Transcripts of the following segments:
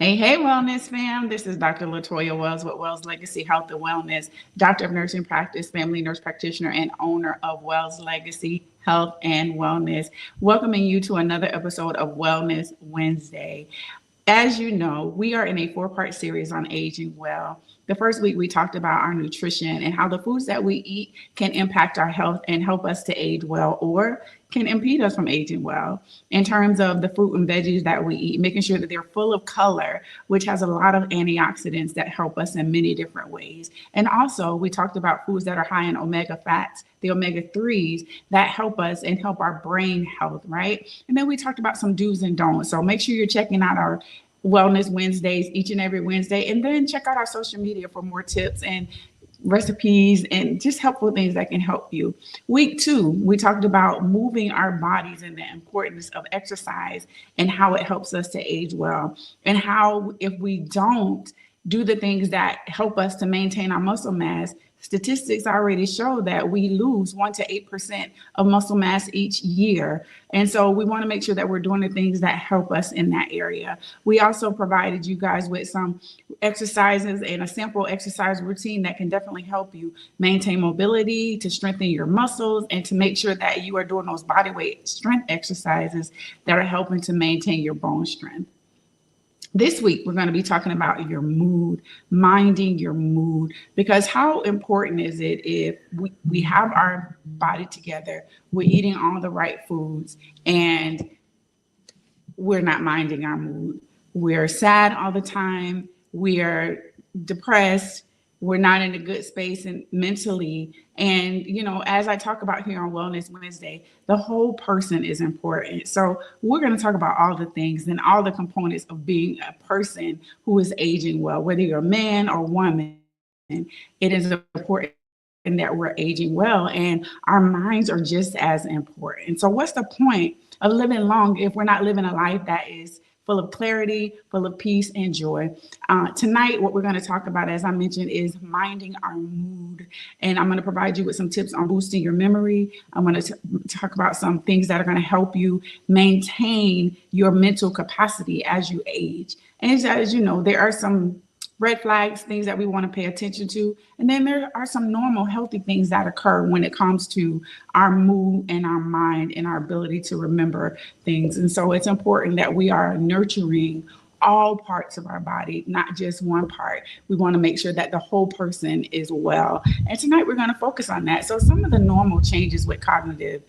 Hey, Wellness fam. This is Dr. Latoya Wells with Wells Legacy Health and Wellness, Doctor of Nursing Practice, family nurse practitioner, and owner of Wells Legacy Health and Wellness. Welcoming you to another episode of Wellness Wednesday. As you know, we are in a four-part series on aging well. The first week, we talked about our nutrition and how the foods that we eat can impact our health and help us to age well or can impede us from aging well. In terms of the fruit and veggies that we eat, making sure that they're full of color, which has a lot of antioxidants that help us in many different ways. And also, we talked about foods that are high in omega fats, the omega 3s that help us and help our brain health, right? And then we talked about some do's and don'ts. So make sure you're checking out our Wellness Wednesdays each and every Wednesday. And then check out our social media for more tips and recipes and just helpful things that can help you. Week 2, we talked about moving our bodies and the importance of exercise and how it helps us to age well, and how if we don't do the things that help us to maintain our muscle mass, statistics already show that we lose 1 to 8% of muscle mass each year. And so we want to make sure that we're doing the things that help us in that area. We also provided you guys with some exercises and a simple exercise routine that can definitely help you maintain mobility, to strengthen your muscles, and to make sure that you are doing those body weight strength exercises that are helping to maintain your bone strength. This week, we're going to be talking about your mood, minding your mood, because how important is it if we have our body together, we're eating all the right foods, and we're not minding our mood. We're sad all the time. We're depressed. We're not in a good space and mentally. And, as I talk about here on Wellness Wednesday, the whole person is important. So we're going to talk about all the things and all the components of being a person who is aging well, whether you're a man or woman. It is important that we're aging well, and our minds are just as important. So what's the point of living long if we're not living a life that is full of clarity, full of peace and joy? Tonight, what we're going to talk about, as I mentioned, is minding our mood. And I'm going to provide you with some tips on boosting your memory. I'm going to talk about some things that are going to help you maintain your mental capacity as you age. And as you know, there are some red flags, things that we want to pay attention to. And then there are some normal, healthy things that occur when it comes to our mood and our mind and our ability to remember things. And so it's important that we are nurturing all parts of our body, not just one part. We want to make sure that the whole person is well. And tonight we're going to focus on that. So some of the normal changes with cognitive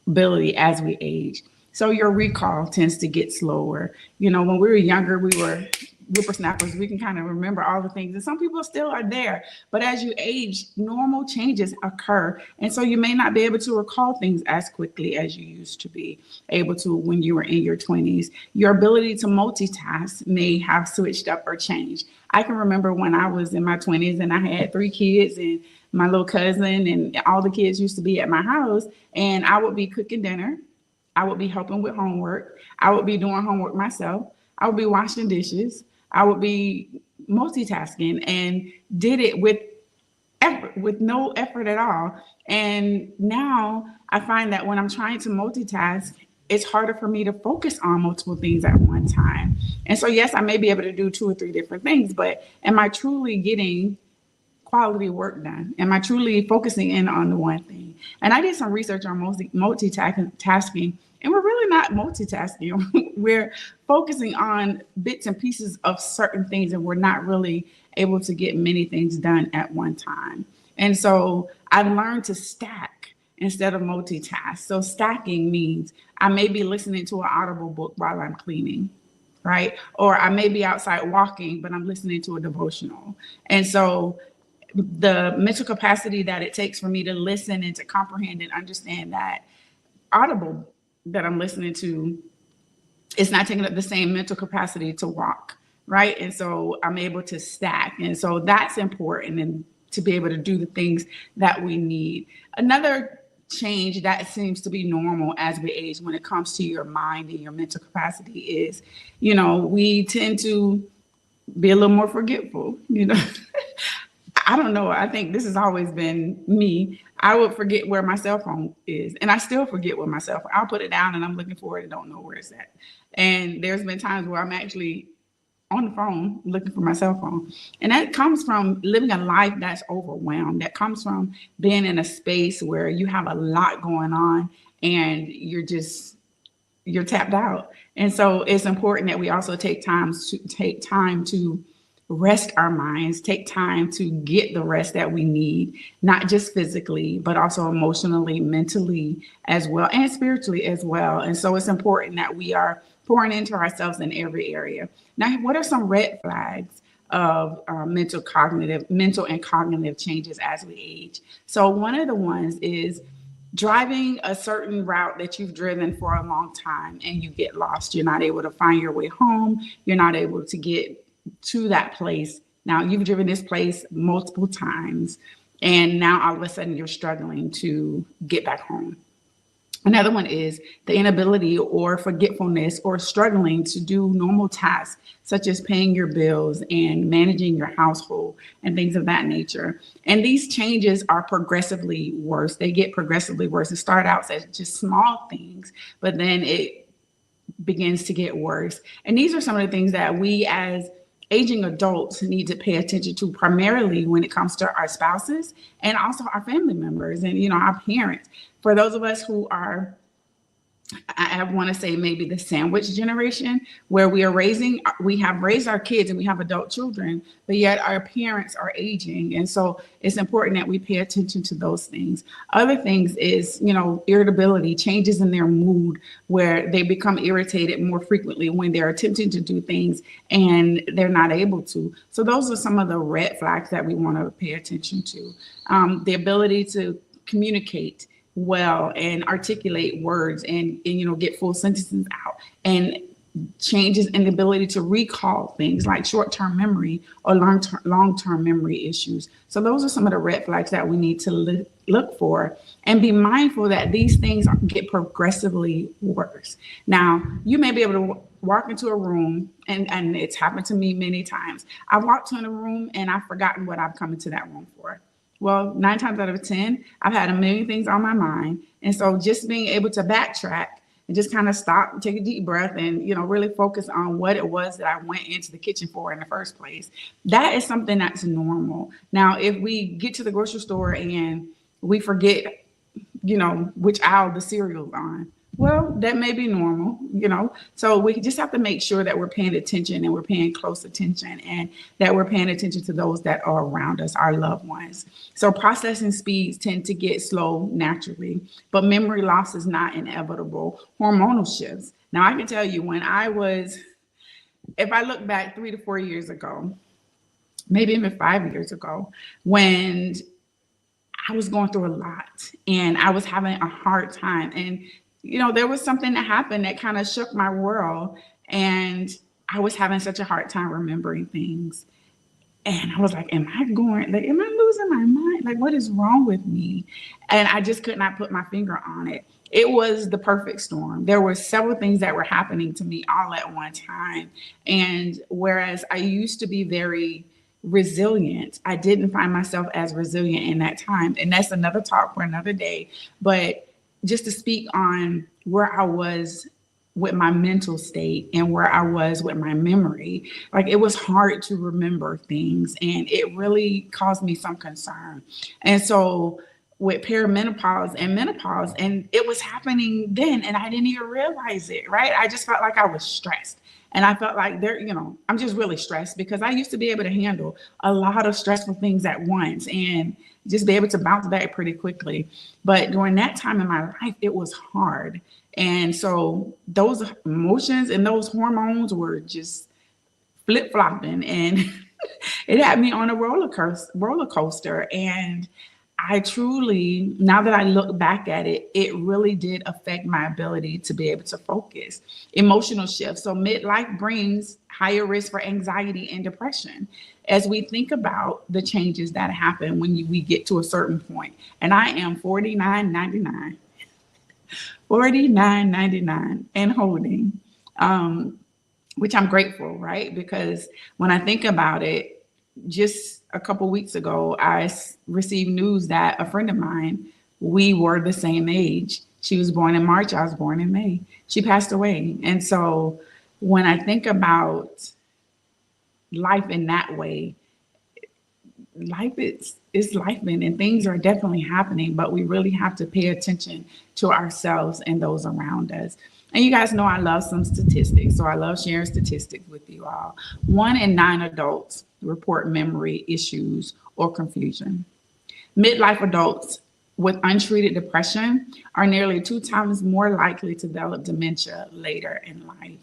ability as we age. So your recall tends to get slower. When we were younger, we were whippersnappers. We can kind of remember all the things, and some people still are there. But as you age, normal changes occur, and so you may not be able to recall things as quickly as you used to be able to when you were in your 20s. Your ability to multitask may have switched up or changed. I can remember when I was in my 20s and I had 3 kids and my little cousin and all the kids used to be at my house, and I would be cooking dinner. I would be helping with homework. I would be doing homework myself. I would be washing dishes. I would be multitasking and did it with effort, with no effort at all. And now I find that when I'm trying to multitask, it's harder for me to focus on multiple things at one time. And so, yes, I may be able to do 2 or 3 different things, but am I truly getting quality work done? Am I truly focusing in on the one thing? And I did some research on multitasking, and we're really not multitasking. We're focusing on bits and pieces of certain things, and we're not really able to get many things done at one time. And so I've learned to stack instead of multitask. So stacking means I may be listening to an audible book while I'm cleaning, right? Or I may be outside walking, but I'm listening to a devotional. And so the mental capacity that it takes for me to listen and to comprehend and understand that audible that I'm listening to is not taking up the same mental capacity to walk, right? And so I'm able to stack. And so that's important, and to be able to do the things that we need. Another change that seems to be normal as we age when it comes to your mind and your mental capacity is, we tend to be a little more forgetful, I don't know. I think this has always been me. I would forget where my cell phone is, and I still forget where my cell phone. I'll put it down and I'm looking for it and don't know where it's at. And there's been times where I'm actually on the phone looking for my cell phone. And that comes from living a life that's overwhelmed. That comes from being in a space where you have a lot going on and you're tapped out. And so it's important that we also take time to rest our minds, take time to get the rest that we need, not just physically, but also emotionally, mentally as well, and spiritually as well. And so it's important that we are pouring into ourselves in every area. Now, what are some red flags of mental and cognitive changes as we age? So one of the ones is driving a certain route that you've driven for a long time and you get lost. You're not able to find your way home. You're not able to get to that place. Now you've driven this place multiple times and now all of a sudden you're struggling to get back home. Another one is the inability or forgetfulness or struggling to do normal tasks, such as paying your bills and managing your household and things of that nature. And these changes are progressively worse. They get progressively worse. It starts out as just small things, but then it begins to get worse. And these are some of the things that we as aging adults need to pay attention to, primarily when it comes to our spouses and also our family members and, our parents. For those of us who are, I want to say maybe the sandwich generation, where we have raised our kids and we have adult children, but yet our parents are aging. And so it's important that we pay attention to those things. Other things is, irritability, changes in their mood, where they become irritated more frequently when they're attempting to do things and they're not able to. So those are some of the red flags that we want to pay attention to. The ability to communicate well and articulate words and get full sentences out, and changes in the ability to recall things like short-term memory or long-term memory issues. So those are some of the red flags that we need to look for and be mindful that these things get progressively worse. Now, you may be able to walk into a room, and it's happened to me many times. I've walked in a room and I've forgotten what I've come into that room for. Well, 9 times out of 10, I've had a million things on my mind. And so just being able to backtrack and just kind of stop, take a deep breath and, really focus on what it was that I went into the kitchen for in the first place. That is something that's normal. Now, if we get to the grocery store and we forget, which aisle the cereal's on, well, that may be normal, So we just have to make sure that we're paying attention and we're paying close attention and that we're paying attention to those that are around us, our loved ones. So processing speeds tend to get slow naturally, but memory loss is not inevitable. Hormonal shifts. Now, I can tell you if I look back 3 to 4 years ago, maybe even 5 years ago, when I was going through a lot and I was having a hard time, and there was something that happened that kind of shook my world, and I was having such a hard time remembering things. And I was like, am I losing my mind? Like, what is wrong with me? And I just could not put my finger on it. It was the perfect storm. There were several things that were happening to me all at one time. And whereas I used to be very resilient, I didn't find myself as resilient in that time. And that's another talk for another day. But just to speak on where I was with my mental state and where I was with my memory, like it was hard to remember things and it really caused me some concern. And so with perimenopause and menopause, and it was happening then and I didn't even realize it, right? I just felt like I was stressed. And I felt like I'm just really stressed because I used to be able to handle a lot of stressful things at once and just be able to bounce back pretty quickly. But during that time in my life, it was hard. And so those emotions and those hormones were just flip-flopping, and it had me on a roller coaster. And I truly, now that I look back at it, it really did affect my ability to be able to focus. Emotional shifts. So midlife brings higher risk for anxiety and depression as we think about the changes that happen when we get to a certain point. And I am 49.99 and holding, which I'm grateful, right? Because when I think about it, just a couple weeks ago, I received news that a friend of mine, we were the same age. She was born in March. I was born in May. She passed away. And so when I think about life in that way, life is life, and things are definitely happening, but we really have to pay attention to ourselves and those around us. And you guys know I love some statistics, so I love sharing statistics with you all. 1 in 9 adults report memory issues or confusion. Midlife adults with untreated depression are nearly 2 times more likely to develop dementia later in life.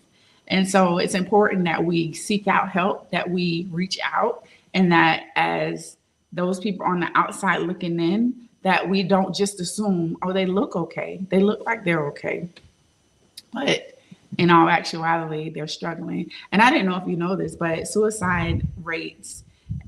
And so it's important that we seek out help, that we reach out, and that as those people on the outside looking in, that we don't just assume, oh, they look okay. They look like they're okay. But in all actuality, they're struggling. And I didn't know if you know this, but suicide rates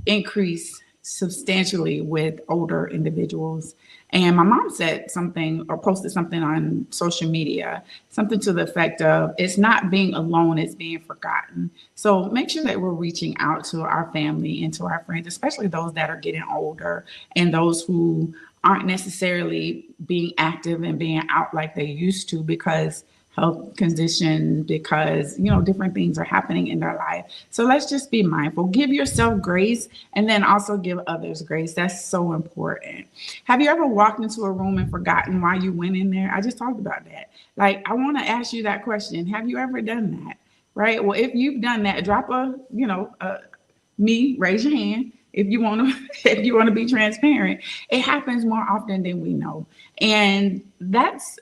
increase substantially with older individuals. And my mom said something or posted something on social media, something to the effect of, it's not being alone, it's being forgotten. So make sure that we're reaching out to our family and to our friends, especially those that are getting older and those who aren't necessarily being active and being out like they used to because health conditions, because different things are happening in their life. So let's just be mindful. Give yourself grace and then also give others grace. That's so important. Have you ever walked into a room and forgotten why you went in there? I just talked about that. Like, I want to ask you that question. Have you ever done that? Right? Well, if you've done that, drop raise your hand. If you want to be transparent. It happens more often than we know. And that's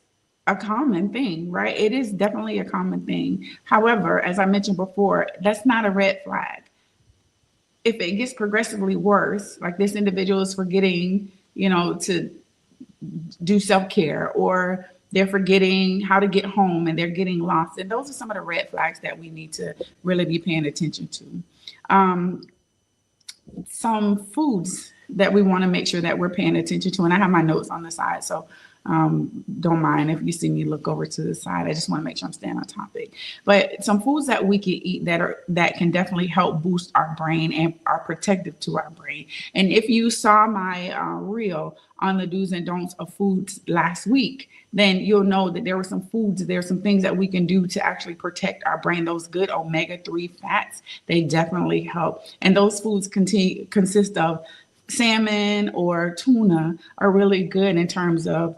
a common thing, right? It is definitely a common thing. However, as I mentioned before, that's not a red flag. If it gets progressively worse, like this individual is forgetting, to do self-care, or they're forgetting how to get home and they're getting lost. And those are some of the red flags that we need to really be paying attention to. Some foods that we want to make sure that we're paying attention to. And I have my notes on the side, so don't mind if you see me look over to the side. I just want to make sure I'm staying on topic. But some foods that we can eat that can definitely help boost our brain and are protective to our brain. And if you saw my reel on the do's and don'ts of foods last week, then you'll know that there were some foods, there are some things that we can do to actually protect our brain. Those good omega-3 fats, they definitely help. And those foods consist of salmon or tuna are really good in terms of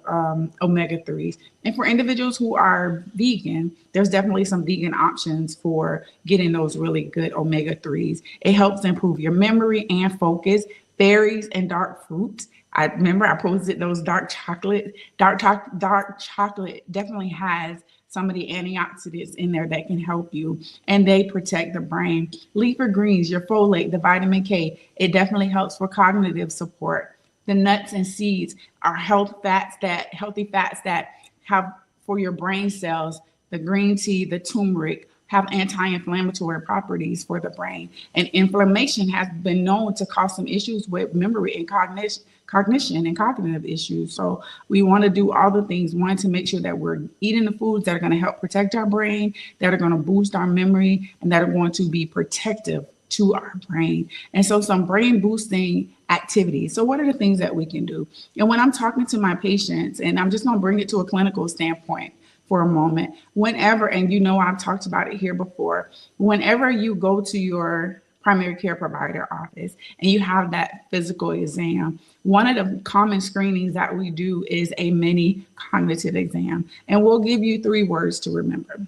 omega-3s. And for individuals who are vegan, there's definitely some vegan options for getting those really good omega-3s. It helps improve your memory and focus. Berries and dark fruits. I remember I posted those dark chocolate. Dark chocolate definitely has some of the antioxidants in there that can help you, and they protect the brain. Leafy greens, your folate, the vitamin K, it definitely helps for cognitive support. The nuts and seeds are healthy fats that have for your brain cells. The green tea, the turmeric have anti-inflammatory properties for the brain. And inflammation has been known to cause some issues with memory and cognition and cognitive issues. So we want to do all the things. One, to make sure that we're eating the foods that are going to help protect our brain, that are going to boost our memory, and that are going to be protective to our brain. And so some brain boosting activities. So what are the things that we can do? And when I'm talking to my patients, and I'm just going to bring it to a clinical standpoint for a moment, whenever, and I've talked about it here before, whenever you go to your primary care provider office and you have that physical exam, one of the common screenings that we do is a mini cognitive exam. And we'll give you 3 words to remember.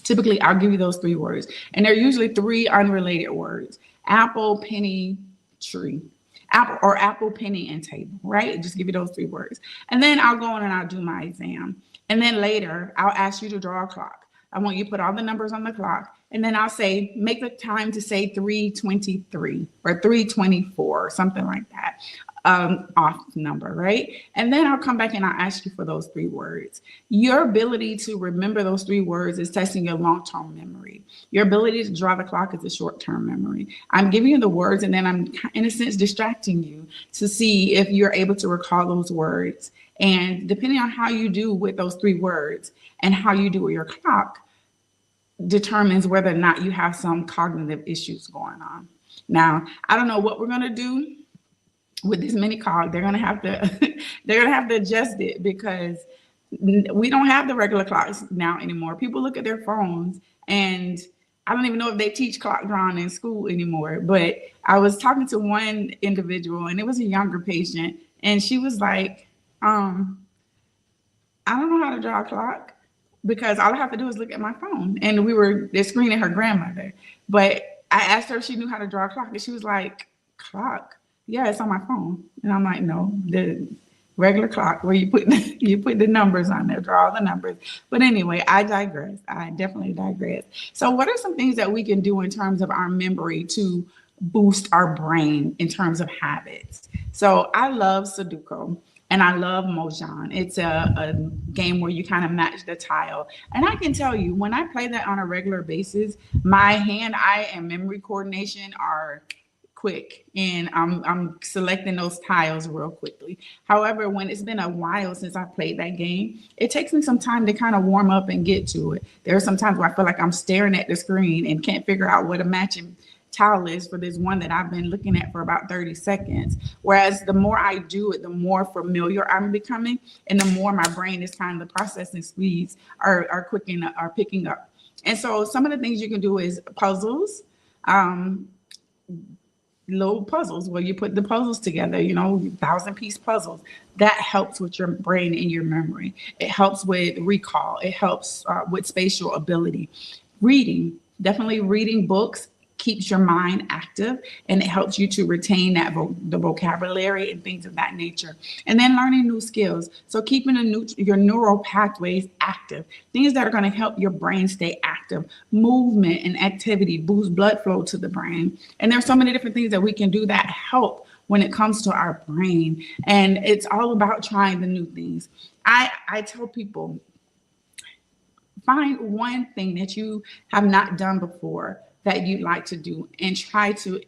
Typically, I'll give you those 3 words. And they're usually 3 unrelated words: apple, penny, tree. Apple, penny, and table, right? Just give you those 3 words. And then I'll go on and I'll do my exam. And then later, I'll ask you to draw a clock. I want you to put all the numbers on the clock. And then I'll say, make the time to say 3:23 or 3:24 or something like that. Off number, right? And then I'll come back and I'll ask you for those 3 words. Your ability to remember those 3 words is testing your long-term memory. Your ability to draw the clock is a short-term memory. I'm giving you the words, and then I'm, in a sense, distracting you to see if you're able to recall those words. And depending on how you do with those 3 words and how you do with your clock determines whether or not you have some cognitive issues going on. Now, I don't know what we're going to do with this mini cog. They're going to have to adjust it, because we don't have the regular clocks now anymore. People look at their phones, and I don't even know if they teach clock drawing in school anymore, but I was talking to one individual and it was a younger patient and she was like, I don't know how to draw a clock because all I have to do is look at my phone. And they're screening her grandmother. But I asked her if she knew how to draw a clock and she was like, clock? Yeah, it's on my phone. And I'm like, no, the regular clock where you put the numbers on there, draw the numbers. But anyway, I digress. I definitely digress. So what are some things that we can do in terms of our memory to boost our brain in terms of habits? So I love Sudoku. And I love Mojang. It's a game where you kind of match the tile. And I can tell you, when I play that on a regular basis, my hand, eye, and memory coordination are quick and I'm selecting those tiles real quickly. However, when it's been a while since I played that game, it takes me some time to kind of warm up and get to it. There are some times where I feel like I'm staring at the screen and can't figure out what a matching towel is for this one that I've been looking at for about 30 seconds. Whereas the more I do it, the more familiar I'm becoming and the more my brain is kind of the processing speeds are picking up. And so some of the things you can do is puzzles, little puzzles where you put the puzzles together, 1,000-piece puzzles. That helps with your brain and your memory. It helps with recall. It helps with spatial ability. Reading, definitely reading books keeps your mind active and it helps you to retain the vocabulary and things of that nature. And then learning new skills. So keeping your neural pathways active, things that are going to help your brain stay active. Movement and activity boost blood flow to the brain. And there's so many different things that we can do that help when it comes to our brain. And it's all about trying the new things. I tell people, find one thing that you have not done before that you'd like to do and try to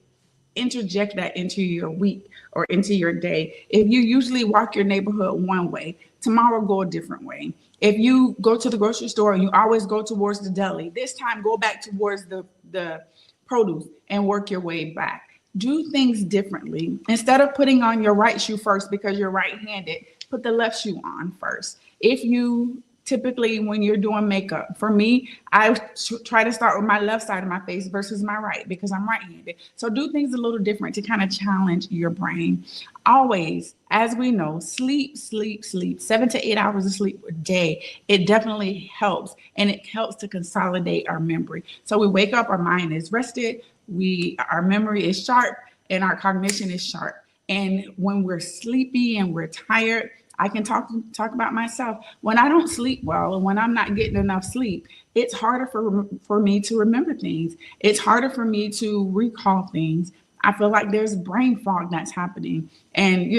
interject that into your week or into your day. If you usually walk your neighborhood one way, tomorrow go a different way. If you go to the grocery store and you always go towards the deli, this time go back towards the produce and work your way back. Do things differently. Instead of putting on your right shoe first because you're right-handed, put the left shoe on first. If you typically, when you're doing makeup, for me, I try to start with my left side of my face versus my right because I'm right-handed. So do things a little different to kind of challenge your brain. Always, as we know, sleep. 7 to 8 hours of sleep a day. It definitely helps, and it helps to consolidate our memory. So we wake up, our mind is rested, our memory is sharp, and our cognition is sharp. And when we're sleepy and we're tired, I can talk about myself. When I don't sleep well and when I'm not getting enough sleep, it's harder for me to remember things. It's harder for me to recall things. I feel like there's brain fog that's happening. And,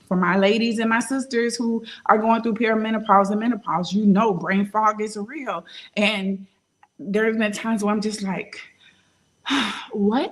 for my ladies and my sisters who are going through perimenopause and menopause, brain fog is real. And there's been times where I'm just like, what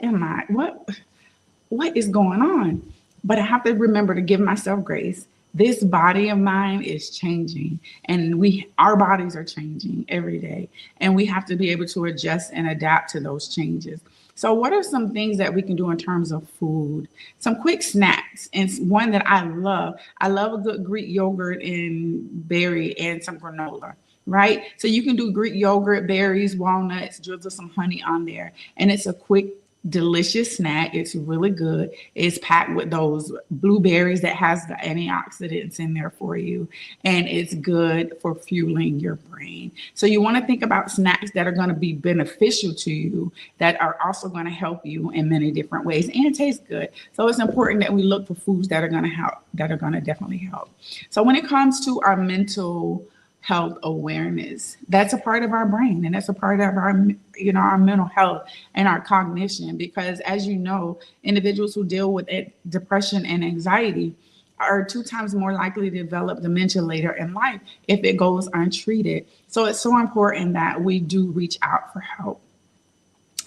is going on? But I have to remember to give myself grace. This body of mine is changing and our bodies are changing every day. And we have to be able to adjust and adapt to those changes. So what are some things that we can do in terms of food? Some quick snacks. And one that I love a good Greek yogurt and berry and some granola, right? So you can do Greek yogurt, berries, walnuts, drizzle some honey on there. And it's a quick, delicious snack. It's really good. It's packed with those blueberries that has the antioxidants in there for you. And it's good for fueling your brain. So you want to think about snacks that are going to be beneficial to you, that are also going to help you in many different ways and taste good. So it's important that we look for foods that are going to help, that are going to definitely help. So when it comes to our mental health awareness, that's a part of our brain, and that's a part of our mental health and our cognition, because as you know, individuals who deal with depression and anxiety are 2 times more likely to develop dementia later in life if it goes untreated. So it's so important that we do reach out for help.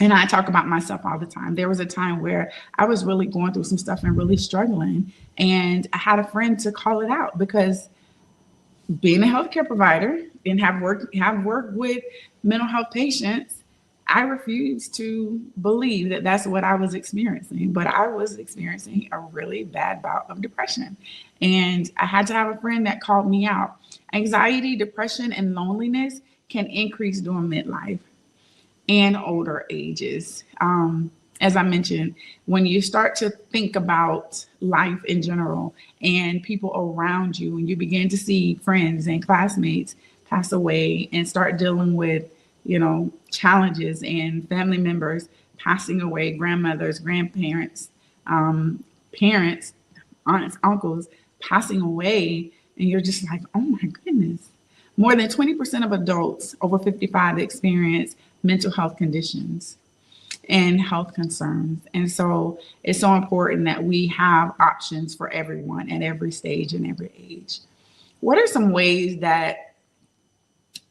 And I talk about myself all the time. There was a time where I was really going through some stuff and really struggling, and I had a friend to call it out, because being a healthcare provider and have worked with mental health patients, I refused to believe that that's what I was experiencing. But I was experiencing a really bad bout of depression. And I had to have a friend that called me out. Anxiety, depression, and loneliness can increase during midlife. and older ages. As I mentioned, when you start to think about life in general and people around you, and you begin to see friends and classmates pass away and start dealing with, challenges and family members passing away, grandmothers, grandparents, parents, aunts, uncles passing away, and you're just like, oh my goodness. More than 20% of adults over 55 experience mental health conditions and health concerns. And so it's so important that we have options for everyone at every stage and every age. What are some ways that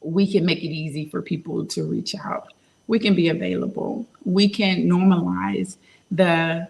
we can make it easy for people to reach out? We can be available. We can normalize the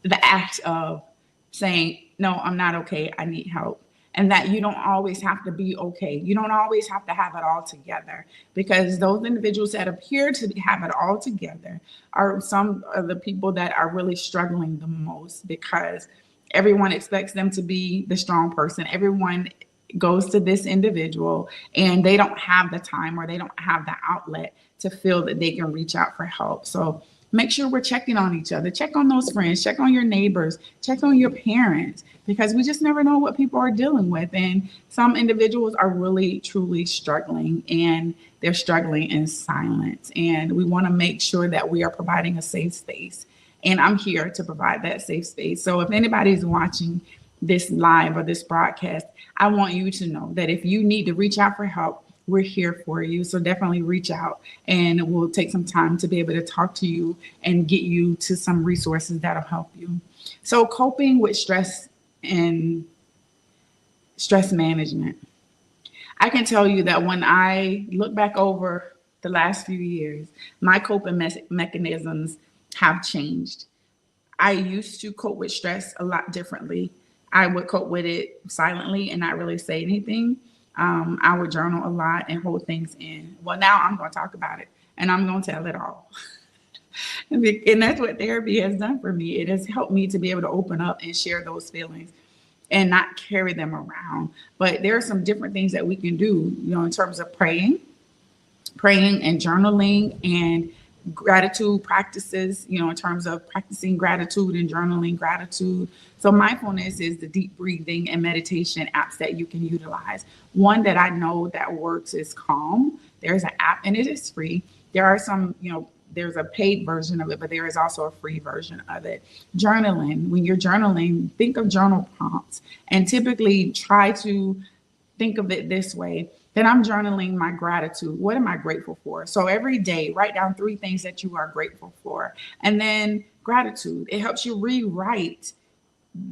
the act of saying, no, I'm not okay, I need help. And that you don't always have to be okay. You don't always have to have it all together, because those individuals that appear to have it all together are some of the people that are really struggling the most, because everyone expects them to be the strong person. Everyone goes to this individual and they don't have the time or they don't have the outlet to feel that they can reach out for help. So make sure we're checking on each other. Check on those friends, check on your neighbors, check on your parents, because we just never know what people are dealing with. And some individuals are really, truly struggling, and they're struggling in silence. And we want to make sure that we are providing a safe space. And I'm here to provide that safe space. So if anybody's watching this live or this broadcast, I want you to know that if you need to reach out for help, we're here for you. So definitely reach out, and we'll take some time to be able to talk to you and get you to some resources that'll help you. So coping with stress and stress management. I can tell you that when I look back over the last few years, my coping mechanisms have changed. I used to cope with stress a lot differently. I would cope with it silently and not really say anything. I would journal a lot and hold things in. Well, now I'm going to talk about it and I'm going to tell it all. And that's what therapy has done for me. It has helped me to be able to open up and share those feelings and not carry them around. But there are some different things that we can do, in terms of praying and journaling and gratitude practices, in terms of practicing gratitude and journaling gratitude. So mindfulness is the deep breathing and meditation apps that you can utilize. One that I know that works is Calm. There's an app and it is free. There are some, there's a paid version of it, but there is also a free version of it. Journaling. When you're journaling, think of journal prompts and typically try to think of it this way: that I'm journaling my gratitude. What am I grateful for? So every day, write down 3 things that you are grateful for. And then gratitude. It helps you rewrite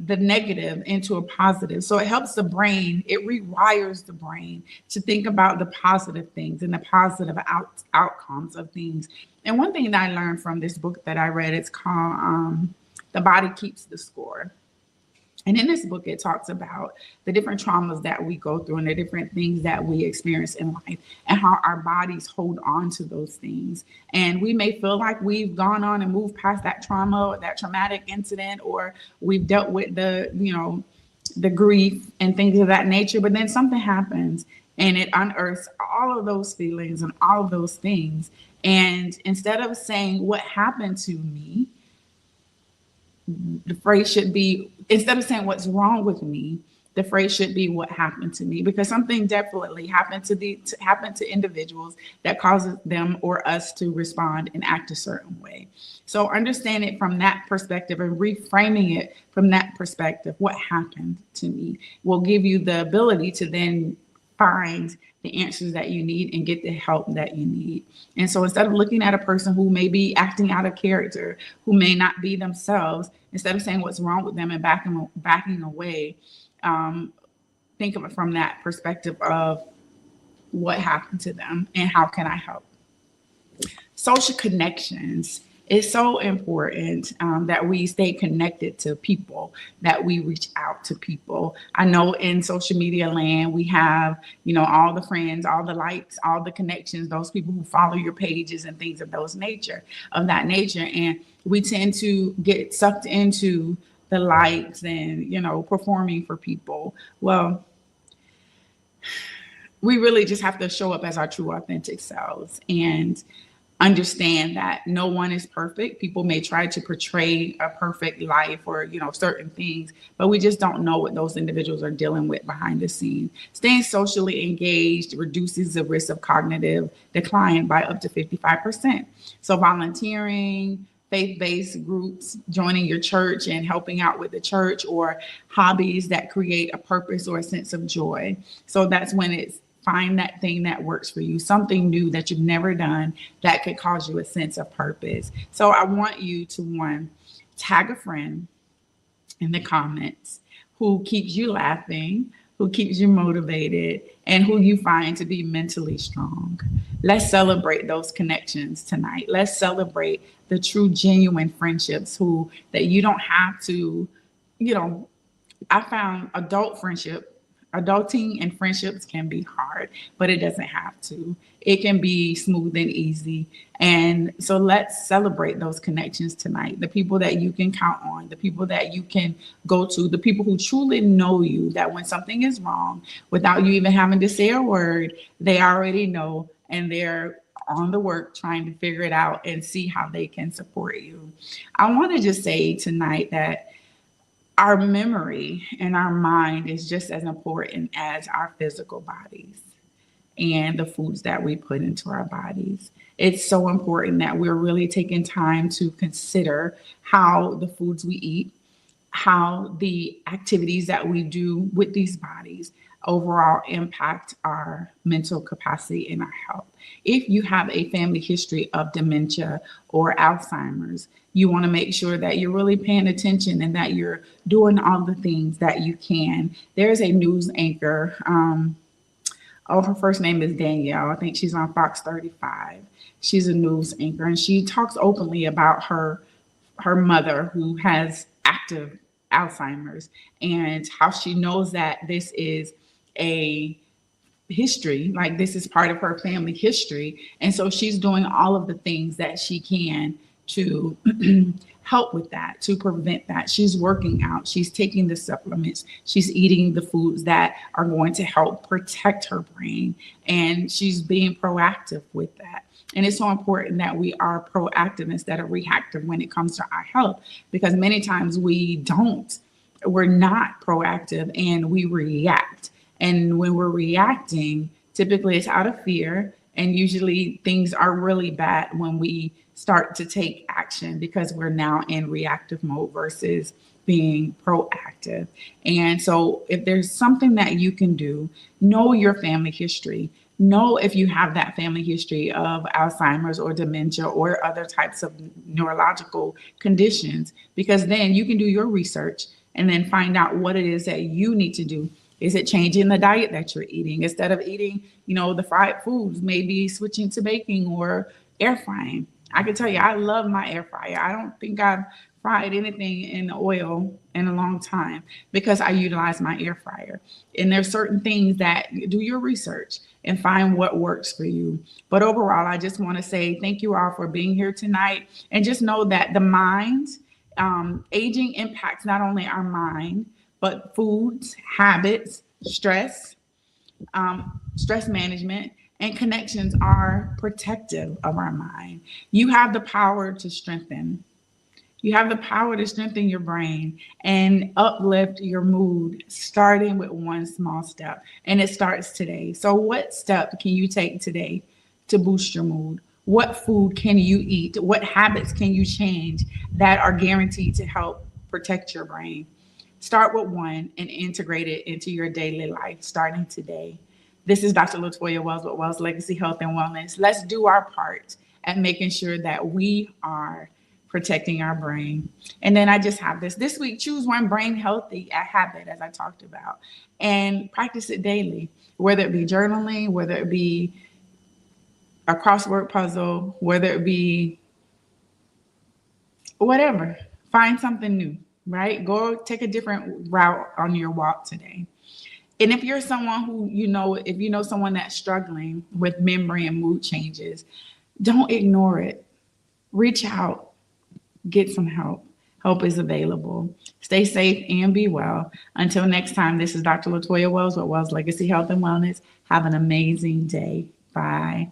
the negative into a positive. So it helps the brain, it rewires the brain to think about the positive things and the positive outcomes of things. And one thing that I learned from this book that I read, it's called The Body Keeps the Score. And in this book, it talks about the different traumas that we go through and the different things that we experience in life and how our bodies hold on to those things. And we may feel like we've gone on and moved past that trauma or that traumatic incident, or we've dealt with the grief and things of that nature. But then something happens and it unearths all of those feelings and all of those things. And instead of saying, what happened to me, the phrase should be, instead of saying what's wrong with me, the phrase should be what happened to me, because something definitely happened to individuals that causes them or us to respond and act a certain way. So understand it from that perspective and reframing it from that perspective. What happened to me will give you the ability to then find the answers that you need and get the help that you need. And so instead of looking at a person who may be acting out of character, who may not be themselves, instead of saying what's wrong with them and backing away, think of it from that perspective of what happened to them and how can I help. Social connections. It's so important that we stay connected to people, that we reach out to people. I know in social media land, we have, all the friends, all the likes, all the connections, those people who follow your pages and things of that nature. And we tend to get sucked into the likes and, performing for people. Well, we really just have to show up as our true authentic selves and understand that no one is perfect. People may try to portray a perfect life or, certain things, but we just don't know what those individuals are dealing with behind the scene. Staying socially engaged reduces the risk of cognitive decline by up to 55%. So volunteering, faith-based groups, joining your church and helping out with the church, or hobbies that create a purpose or a sense of joy. So that's when it's find that thing that works for you, something new that you've never done that could cause you a sense of purpose. So I want you to, one, tag a friend in the comments who keeps you laughing, who keeps you motivated, and who you find to be mentally strong. Let's celebrate those connections tonight. Let's celebrate the true, genuine friendships that you don't have to, I found adulting and friendships can be hard, but it doesn't have to. It can be smooth and easy. And so let's celebrate those connections tonight. The people that you can count on, the people that you can go to, the people who truly know you, that when something is wrong, without you even having to say a word, they already know, and they're on the work trying to figure it out and see how they can support you. I want to just say tonight that our memory and our mind is just as important as our physical bodies and the foods that we put into our bodies. It's so important that we're really taking time to consider how the foods we eat, how the activities that we do with these bodies overall impact our mental capacity and our health. If you have a family history of dementia or Alzheimer's, you want to make sure that you're really paying attention and that you're doing all the things that you can. There's a news anchor. Her first name is Danielle. I think she's on Fox 35. She's a news anchor, and she talks openly about her mother who has active Alzheimer's and how she knows that this is a history, like this is part of her family history. And so she's doing all of the things that she can to help with that, to prevent that. She's working out, she's taking the supplements, she's eating the foods that are going to help protect her brain, and she's being proactive with that. And it's so important that we are proactive instead of reactive when it comes to our health, because many times we're not proactive and we react. And when we're reacting, typically it's out of fear. And usually things are really bad when we start to take action because we're now in reactive mode versus being proactive. And so if there's something that you can do, know your family history. Know if you have that family history of Alzheimer's or dementia or other types of neurological conditions, because then you can do your research and then find out what it is that you need to do. Is it changing the diet that you're eating? Instead of eating, the fried foods, maybe switching to baking or air frying. I can tell you, I love my air fryer. I don't think I've fried anything in oil in a long time because I utilize my air fryer. And there's certain things that do your research and find what works for you. But overall, I just want to say thank you all for being here tonight. And just know that the mind, aging impacts not only our mind, but foods, habits, stress management, and connections are protective of our mind. You have the power to strengthen. You have the power to strengthen your brain and uplift your mood, starting with one small step. And it starts today. So what step can you take today to boost your mood? What food can you eat? What habits can you change that are guaranteed to help protect your brain? Start with one and integrate it into your daily life starting today. This is Dr. Latoya Wells with Wells Legacy Health and Wellness. Let's do our part at making sure that we are protecting our brain. And then I just have this week, choose one brain healthy habit, as I talked about, and practice it daily, whether it be journaling, whether it be a crossword puzzle, whether it be whatever. Find something new. Right? Go take a different route on your walk today. And if you're someone who, if you know someone that's struggling with memory and mood changes, don't ignore it. Reach out, get some help Help is available. Stay safe and be well. Until next time, this is Dr. Latoya Wells with Wells Legacy Health and Wellness. Have an amazing day. Bye.